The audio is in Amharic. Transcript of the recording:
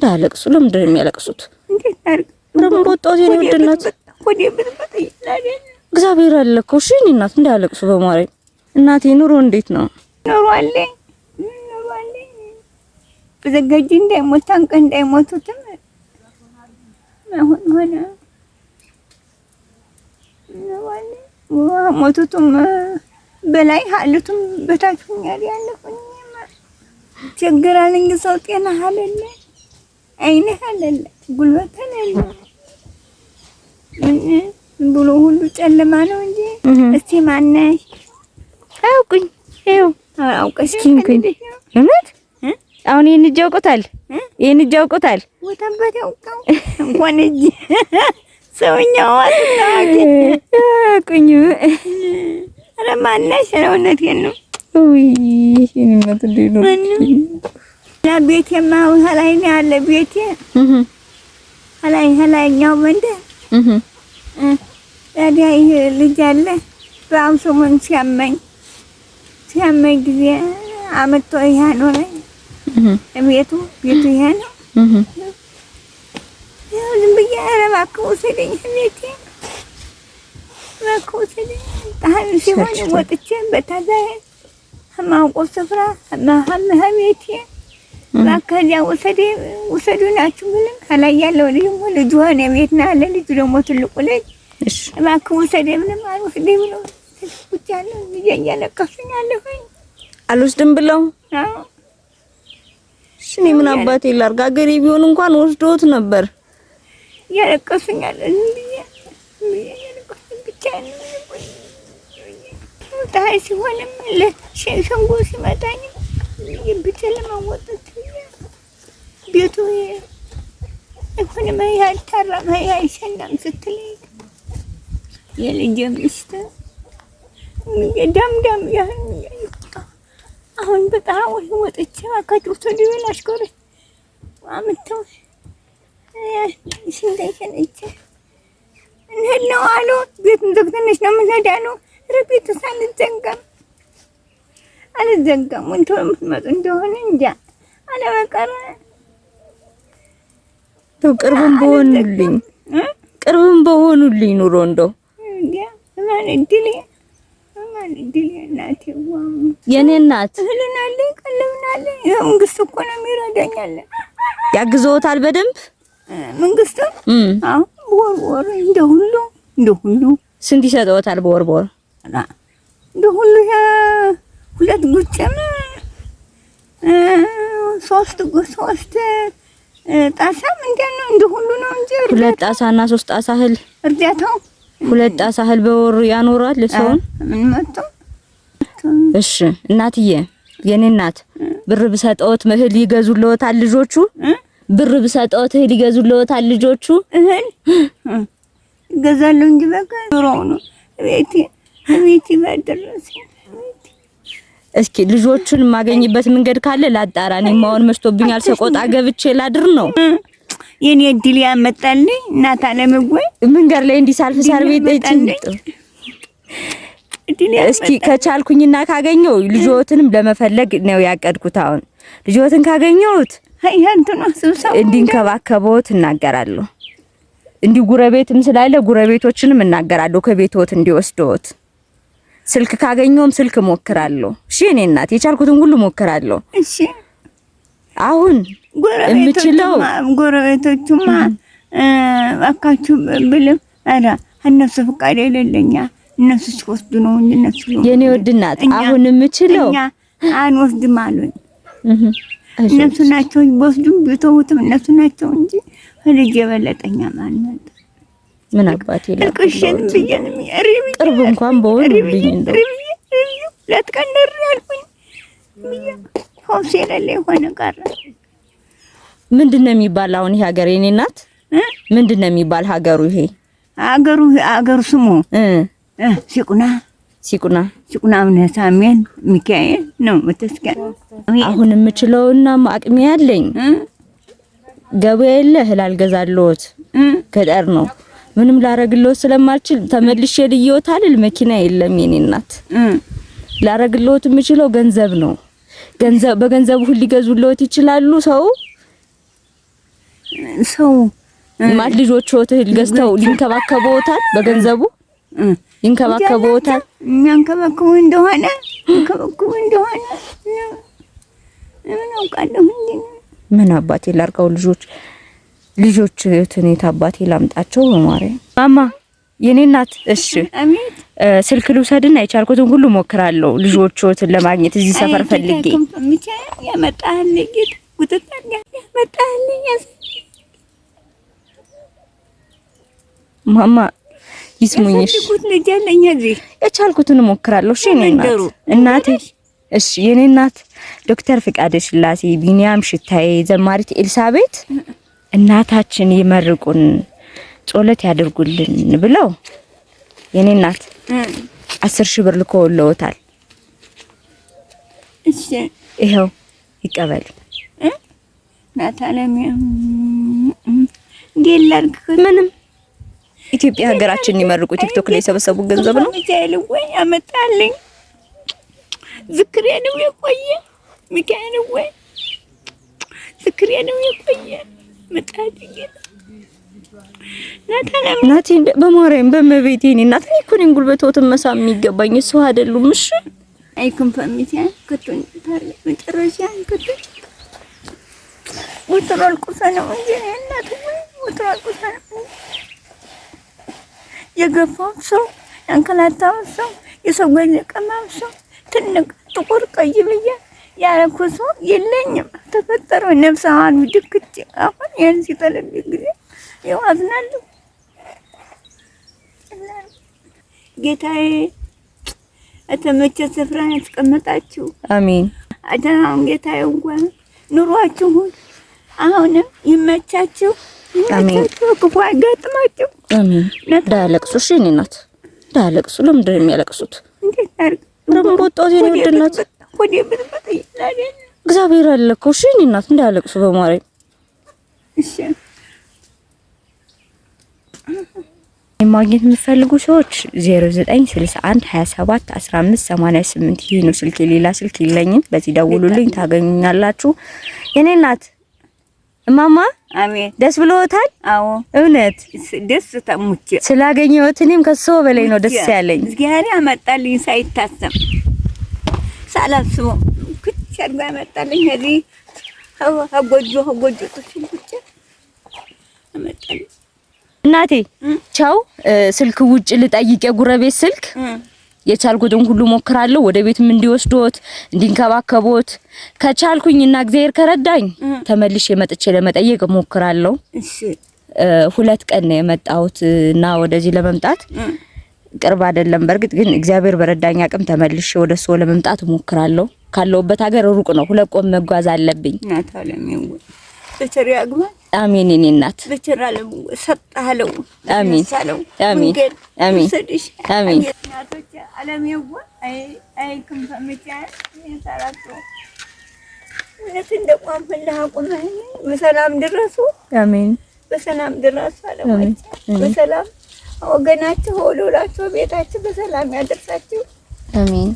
ዳለቅሱ ለምንድን ነው የሚያለቅሱት? እንዴት ታርግ ረም ወጣው የኔ ወድናት ወዴ ብትመጣ ይላል እግዚአብሔር አለ እኮ እሺ እኔ እናት እንዳለቅሱ በማርያም እናቴ ኑሮ እንዴት ነው? ኑሮ አለ በዘጋጅ እንዳይሞት ታንቀ እንዳይሞቱትም አሁን ሆነ ሞቱትም በላይ ሀልቱም በታች ሆኛል ያለፈኝ ቸግራለኝ ሰው ጤና አይደለ አይነህ አይደለ ጉልበት አይደለ ብሎ ሁሉ ጨለማ ነው እንጂ እስቲ ማነሽ አውቁኝ አውቀሽ ኪንኩኝ እውነት አሁን ይሄን እጅ ያውቁታል ወታበት ያውቀው እንኳን እጅ ሰውኛው አጥታቂ አቁኝ ረማነሽ እውነቴን ነው ወይ እኔነት እንዴ ነው ለቤቴማ ሀላይ ነው ያለ ቤቴ ሀላይኛው መንደ ታዲያ ይሄ ልጅ አለ በአምሶምን ሲያመኝ ጊዜ አመጣ ያኖረኝ ቤቱ ይሄ ነው ያው ዝም ብዬ እባክህ ውሰደኝ ቤቴ እባክህ ውሰደኝ ታህል ሲሆን ወጥቼ በታዛዬ ማውቀው ስፍራ ቤቴ እባክህ ያው ውሰዱ ናችሁ ብለን ከላይ ያለው ልጅ ሆነ ቤት ነው ያለ ልጅ ደግሞ ትልቁ ልጅ እባክህ ውሰደኝ ብለን አልወስደኝ ብሎ ብቻለሁ ልጅ እያለቀሱኝ አለፈኝ አልወስድም ብለው እኔ ምን አባቴ ላርጋ ሀገሬ ቢሆን እንኳን ወስዶት ነበር ያለቀሱኛል እንዴ ብቻ ነው ታይ ሲሆንም ለሸንጎ ሲመጣኝ ለማወጣት ቤቱ እኮነ ማይ ታራማ ያይሸናም ስትለኝ የልጅ ሚስት ደም ያህል አሁን በጣም ወጥቼ አካጭው ተዲበል አሽከረ አመጣው ሲንደሽን እቺ ነው አሉ ቤት እንደተነሽ ነው ምንሄዳለው ረቤት ሳንዘንጋም አልዘንጋም እንትን ምትመጡ እንደሆነ እንጃ አለበቀረ ተው ቅርብም በሆኑልኝ ኑሮ እንደው ማን እድል እናቴ የኔ እናት ህልናለኝ ቀለብናለኝ መንግስት እኮ ነው የሚረዳኛል ያግዘውታል በደንብ መንግስት ወር እንደሁሉ ስንት ይሰጠውታል በወር እንደሁሉ ሁለት ጉጭም ሶስት ጣሳ ምንድን ነው እንደሁሉ ነው እንጂ ሁለት ጣሳና ሶስት ጣሳ እህል እርዳታው ሁለት ጣሳ እህል በወር ያኖራል ለሰው ምን መጣ እሺ እናትዬ የኔ እናት ብር ብሰጠውት እህል ይገዙልዎታል ልጆቹ ብር ብሰጠውት እህል ይገዙልዎታል ልጆቹ እህል ይገዛሉ እንጂ በቃ ኑሮው ነው ቤቴ ባደረሰ እስኪ ልጆቹን ማገኝበት መንገድ ካለ ላጣራ እኔ ማውን መሽቶብኛል ሰቆጣ ገብቼ ላድር ነው የኔ እድል ያመጣልኝ እናት አለምጎይ መንገድ ላይ እንዲሳልፍ ሳር ቤት እስኪ ከቻልኩኝና ካገኘው ልጆትንም ለመፈለግ ነው ያቀድኩት አሁን ልጆትን ካገኘሁት ያንተና ስብሰባ እንዲንከባከቦት እናገራለሁ እንዲ ጉረቤትም ስላለ ጉረቤቶችንም እናገራለሁ ከቤቶት እንዲወስዶት ስልክ ካገኘውም ስልክ ሞክራለሁ እሺ እኔ እናት የቻልኩትን ሁሉ ሞክራለሁ እሺ አሁን እምችለው ጎረቤቶቹማ አካቹ ብለም አራ እነሱ ፍቃድ የሌለኛ እነሱ ሲወስዱ ነው እነሱ የኔ ወድናት አሁን እምችለው አንወስድም አሉኝ እነሱ ናቸው ይወስዱም ቢተውትም እነሱ ናቸው እንጂ ልጅ የበለጠኛ ማለት ምን አባቴ ለቅሽን ብየንም ቅርብ እንኳን በወልልኝ እንደው ለትቀንር ያልኩኝ ሆሴ ለለ ሆነ ቀረ ምንድነው የሚባል አሁን ይሄ ሀገር የኔ እናት ምንድነው የሚባል ሀገሩ ይሄ ሀገሩ ስሙ ሲቁና ምን ሳሚን ሚካኤል ነው መተስከን አሁን የምችለውና አቅሜ ያለኝ ገበያ የለ ህላል ገዛለሁት ከዳር ነው ምንም ላረግለው ስለማልችል ተመልሼ ልየውታል መኪና የለም የኔ እናት ላረግለውት የምችለው ገንዘብ ነው በገንዘብ ሁሉ ሊገዙልዎት ይችላሉ ሰው ሰው ማለት ልጆችዎት ገዝተው ሊንከባከቡታል በገንዘቡ ይንከባከቡታል። የሚያንከባክቡ እንደሆነ ምን አውቃለሁ እንዴ? ምን አባቴ ላርጋው? ልጆች የት አባቴ ላምጣቸው? በማርያም ማማ የኔ እናት እሺ፣ አሜን። ስልክ ልውሰድና የቻልኩትን ሁሉ ሞክራለሁ ልጆችዎትን ለማግኘት እዚህ ሰፈር ፈልጌ ያመጣልኝ ጉተታኛ ያመጣልኝ ማማ ይስሙኝሽ። ያሰልኩት ልጅ አለኝ እዚህ የቻልኩትን ሞክራለሁ። እሺ የኔ እናቴ እሺ የኔ እናት ዶክተር ፍቃደ ስላሴ፣ ቢኒያም ሽታዬ፣ ዘማሪት ኤልሳቤት እናታችን ይመርቁን ጾለት ያድርጉልን ብለው የኔ እናት 10,000 ብር ልኮልዎታል። እሺ ይሄው ይቀበል። ናታለም ጌላልክ ምንም ኢትዮጵያ ሀገራችን ይመርቁ ቲክቶክ ላይ የሰበሰቡ ገንዘብ ነው። ሚካኤል ወይ ያመጣልኝ ዝክሬ ነው የቆየ ሚካኤል ወይ ዝክሬ ነው የቆየ መጣልኝ ናቲ በማርያም በመቤቴ እናት እኮ ነኝ ጉልበቶትን መሳም የሚገባኝ እሱ አይደሉም። እሺ አይኩም ፈሚቲያ ከቱን ታለ መጨረሻ ከቱን ወጥሯል ቁሰነው እንጂ እናት ወይ ወጥሯል ቁሰነው የገፋው ሰው ያንከላታው ሰው የሰው ገለቀማው ሰው ትልቅ ጥቁር ቀይ ብዬ ያረኩት ሰው የለኝም። ተፈጠረው ነፍሳዋን ድክት አሁን ያን ሲተለብ ጊዜ ይዋዝናለሁ። ጌታዬ አተመቸ ስፍራ ያስቀመጣችሁ አሜን። አዳም ጌታዬ እንኳን ኑሯችሁ አሁንም ይመቻችሁ። አሜን። ክፉ አይገጥማችሁ። አሜን። እንዳያለቅሱ እሺ የኔ እናት እንዳያለቅሱ። ለምንድን ነው የሚያለቅሱት? እንዴት አድርግ ለምን ወጣው የኔ ውድ እናት ወዴ ብትመጣ ይላል እግዚአብሔር አለ እኮ እሺ የኔ እናት እንዳያለቅሱ በማርያም እሺ። ማግኘት የምትፈልጉ ሰዎች 0961 27 15 88 ይሄ ነው ስልክ። ሌላ ስልክ የለኝም። በዚህ ደውሉልኝ ታገኙኛላችሁ። የኔ እናት እማማ አሜን። ደስ ብሎታል? አዎ እውነት ደስ ተሙቼ ስላገኘሁት እኔም ከሰው በላይ ነው ደስ ያለኝ። እግዚአብሔር ያመጣልኝ ሳይታሰብ ሳላስበው ኩች አድርጎ ያመጣልኝ። እዚህ ጎጆ ተሽልኩች ያመጣልኝ። እናቴ ቻው። ስልክ ውጭ ልጠይቅ የጉረቤት ስልክ የቻልኩትን ሁሉ ሞክራለሁ። ወደ ቤትም እንዲወስዶት እንዲንከባከቦት ከቻልኩኝና እግዚአብሔር ከረዳኝ ተመልሼ መጥቼ ለመጠየቅ ሞክራለሁ። እሺ 2 ቀን ነው የመጣሁት እና ወደዚህ ለመምጣት ቅርብ አይደለም። በርግጥ ግን እግዚአብሔር በረዳኝ አቅም ተመልሼ ወደሱ ለመምጣት ሞክራለሁ። ካለውበት ሀገር ሩቅ ነው። 2 ቀን መጓዝ አለብኝ። ናታለም ይወ በቸሪያ ግባ አሜን። እኔ እናት በቸራለም ሰጣለው አሜን አሜን አሜን አሜን። እናቶች ዓለም ይወ አይ ከምፈምቻ ይሰራቱ እነት እንደቋም ፈላቁመኝ በሰላም ድረሱ። አሜን በሰላም ድረሱ አለማች በሰላም ወገናቸው ወሎላቸው ቤታቸው በሰላም ያደርሳችሁ። አሜን።